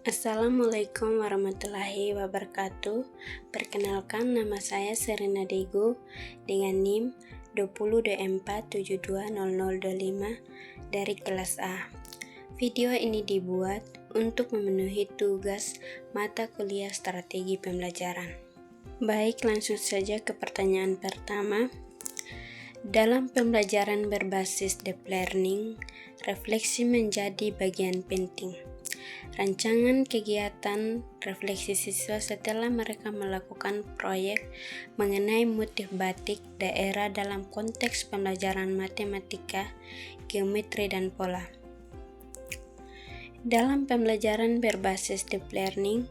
Assalamualaikum warahmatullahi wabarakatuh. Perkenalkan, nama saya Serena Dego dengan NIM 2024720025 dari kelas A. Video ini dibuat untuk memenuhi tugas mata kuliah strategi pembelajaran. Baik, langsung saja ke pertanyaan pertama. Dalam pembelajaran berbasis deep learning, refleksi menjadi bagian penting. Rancangan kegiatan refleksi siswa setelah mereka melakukan proyek mengenai motif batik daerah dalam konteks pembelajaran matematika, geometri, dan pola. Dalam pembelajaran berbasis deep learning,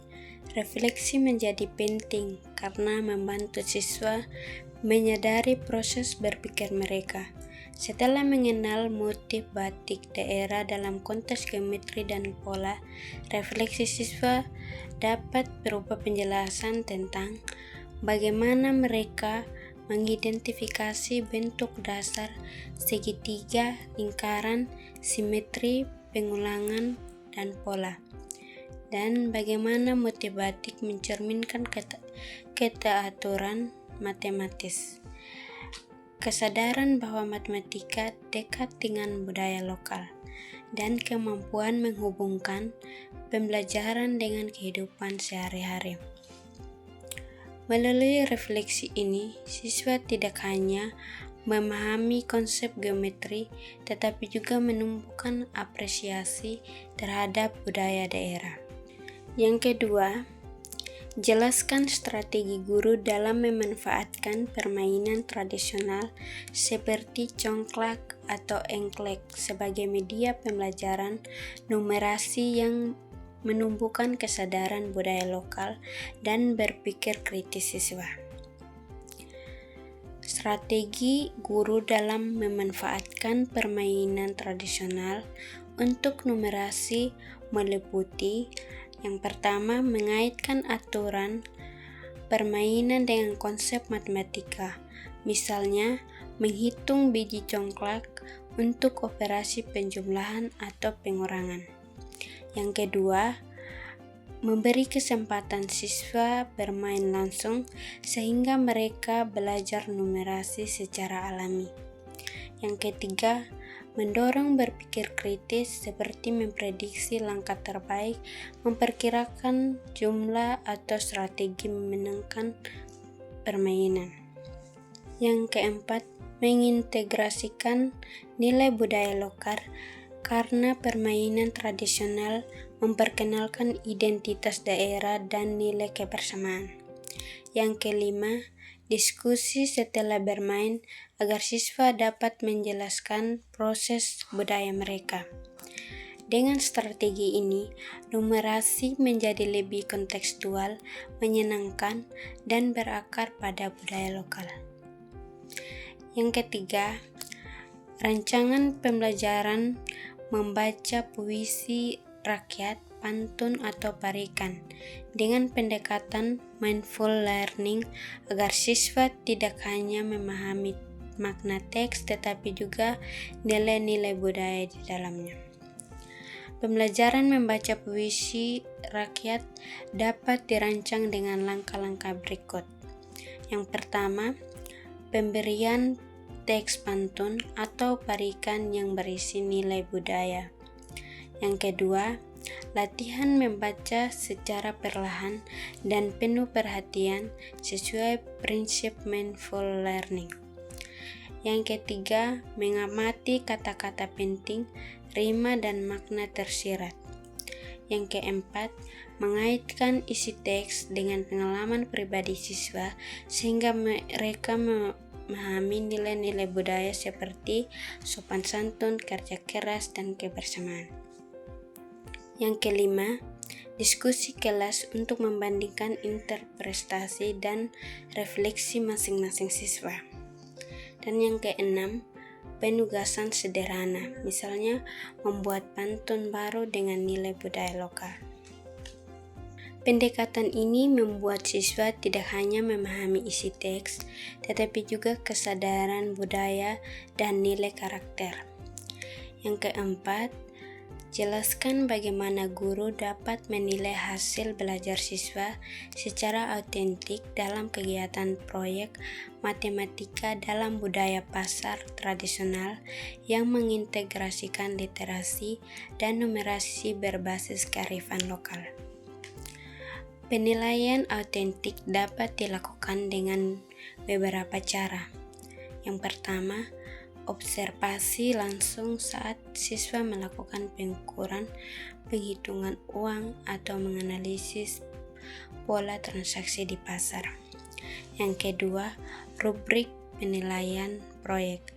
refleksi menjadi penting karena membantu siswa menyadari proses berpikir mereka. Setelah mengenal motif batik daerah dalam konteks geometri dan pola, refleksi siswa dapat berupa penjelasan tentang bagaimana mereka mengidentifikasi bentuk dasar, segitiga, lingkaran, simetri, pengulangan, dan pola, dan bagaimana motif batik mencerminkan keteraturan matematis. Kesadaran bahwa matematika dekat dengan budaya lokal dan kemampuan menghubungkan pembelajaran dengan kehidupan sehari-hari. Melalui refleksi ini, siswa tidak hanya memahami konsep geometri, tetapi juga menumbuhkan apresiasi terhadap budaya daerah. Yang kedua, jelaskan strategi guru dalam memanfaatkan permainan tradisional seperti congklak atau engklek sebagai media pembelajaran numerasi yang menumbuhkan kesadaran budaya lokal dan berpikir kritis siswa. Strategi guru dalam memanfaatkan permainan tradisional untuk numerasi meliputi: yang pertama, mengaitkan aturan permainan dengan konsep matematika. Misalnya, menghitung biji congklak untuk operasi penjumlahan atau pengurangan. Yang kedua, memberi kesempatan siswa bermain langsung sehingga mereka belajar numerasi secara alami. Yang ketiga, mendorong berpikir kritis seperti memprediksi langkah terbaik, memperkirakan jumlah, atau strategi memenangkan permainan. Yang keempat, mengintegrasikan nilai budaya lokal karena permainan tradisional memperkenalkan identitas daerah dan nilai kebersamaan. Yang kelima, diskusi setelah bermain agar siswa dapat menjelaskan proses budaya mereka. Dengan strategi ini, numerasi menjadi lebih kontekstual, menyenangkan, dan berakar pada budaya lokal. Yang ketiga, rancangan pembelajaran membaca puisi rakyat, pantun, atau parikan dengan pendekatan mindful learning agar siswa tidak hanya memahami makna teks tetapi juga nilai-nilai budaya di dalamnya. Pembelajaran membaca puisi rakyat dapat dirancang dengan langkah-langkah berikut. Yang pertama, pemberian teks pantun atau parikan yang berisi nilai budaya. Yang kedua, latihan membaca secara perlahan dan penuh perhatian sesuai prinsip mindful learning. Yang ketiga, mengamati kata-kata penting, rima, dan makna tersirat. Yang keempat, mengaitkan isi teks dengan pengalaman pribadi siswa sehingga mereka memahami nilai-nilai budaya seperti sopan santun, kerja keras, dan kebersamaan. Yang kelima, diskusi kelas untuk membandingkan interpretasi dan refleksi masing-masing siswa. Dan yang keenam, penugasan sederhana, misalnya membuat pantun baru dengan nilai budaya lokal. Pendekatan ini membuat siswa tidak hanya memahami isi teks, tetapi juga kesadaran budaya dan nilai karakter. Yang keempat, Jelaskan bagaimana guru dapat menilai hasil belajar siswa secara autentik dalam kegiatan proyek matematika dalam budaya pasar tradisional yang mengintegrasikan literasi dan numerasi berbasis kearifan lokal. Penilaian autentik dapat dilakukan dengan beberapa cara. Yang pertama, observasi langsung saat siswa melakukan pengukuran, penghitungan uang, atau menganalisis pola transaksi di pasar. Yang kedua, rubrik penilaian proyek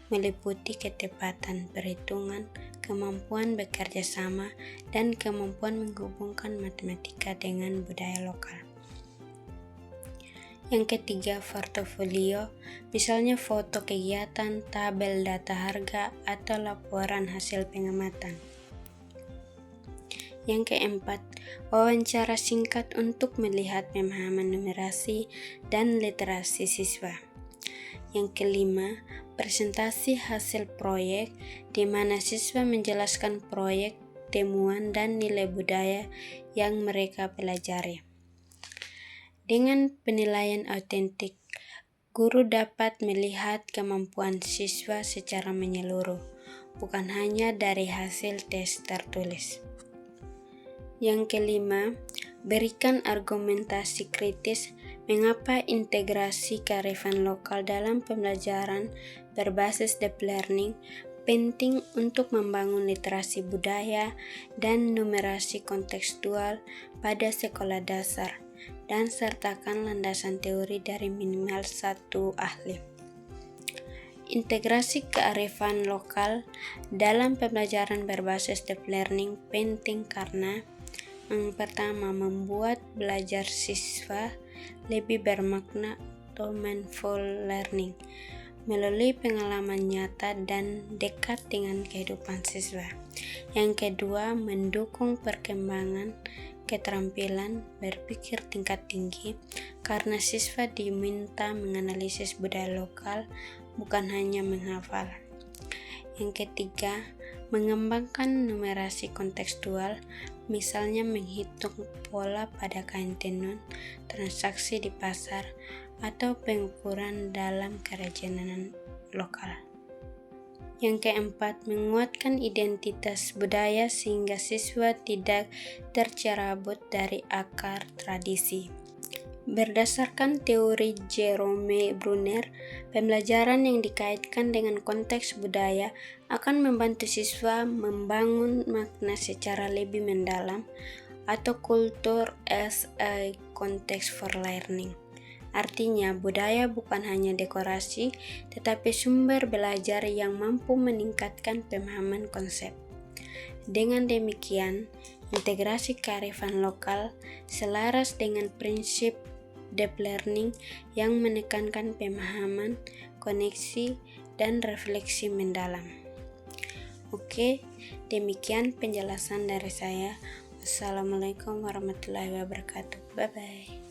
meliputi ketepatan perhitungan, kemampuan bekerja sama, dan kemampuan menghubungkan matematika dengan budaya lokal. Yang ketiga, portofolio, misalnya foto kegiatan, tabel data harga, atau laporan hasil pengamatan. Yang keempat, wawancara singkat untuk melihat pemahaman numerasi dan literasi siswa. Yang kelima, presentasi hasil proyek, di mana siswa menjelaskan proyek, temuan, dan nilai budaya yang mereka pelajari. Dengan penilaian autentik, guru dapat melihat kemampuan siswa secara menyeluruh, bukan hanya dari hasil tes tertulis. Yang kelima, berikan argumentasi kritis mengapa integrasi kearifan lokal dalam pembelajaran berbasis deep learning penting untuk membangun literasi budaya dan numerasi kontekstual pada sekolah dasar, dan sertakan landasan teori dari minimal satu ahli. Integrasi kearifan lokal dalam pembelajaran berbasis deep learning penting karena yang pertama, membuat belajar siswa lebih bermakna atau mindful learning melalui pengalaman nyata dan dekat dengan kehidupan siswa. Yang kedua, mendukung perkembangan keterampilan berpikir tingkat tinggi karena siswa diminta menganalisis budaya lokal, bukan hanya menghafal. Yang ketiga, mengembangkan numerasi kontekstual, misalnya menghitung pola pada kain tenun, transaksi di pasar, atau pengukuran dalam kerajinan lokal. Yang keempat, menguatkan identitas budaya sehingga siswa tidak tercerabut dari akar tradisi. Berdasarkan teori Jerome Bruner, pembelajaran yang dikaitkan dengan konteks budaya akan membantu siswa membangun makna secara lebih mendalam atau culture as a context for learning. Artinya, budaya bukan hanya dekorasi, tetapi sumber belajar yang mampu meningkatkan pemahaman konsep. Dengan demikian, integrasi kearifan lokal selaras dengan prinsip deep learning yang menekankan pemahaman, koneksi, dan refleksi mendalam. Oke, demikian penjelasan dari saya. Wassalamualaikum warahmatullahi wabarakatuh. Bye-bye.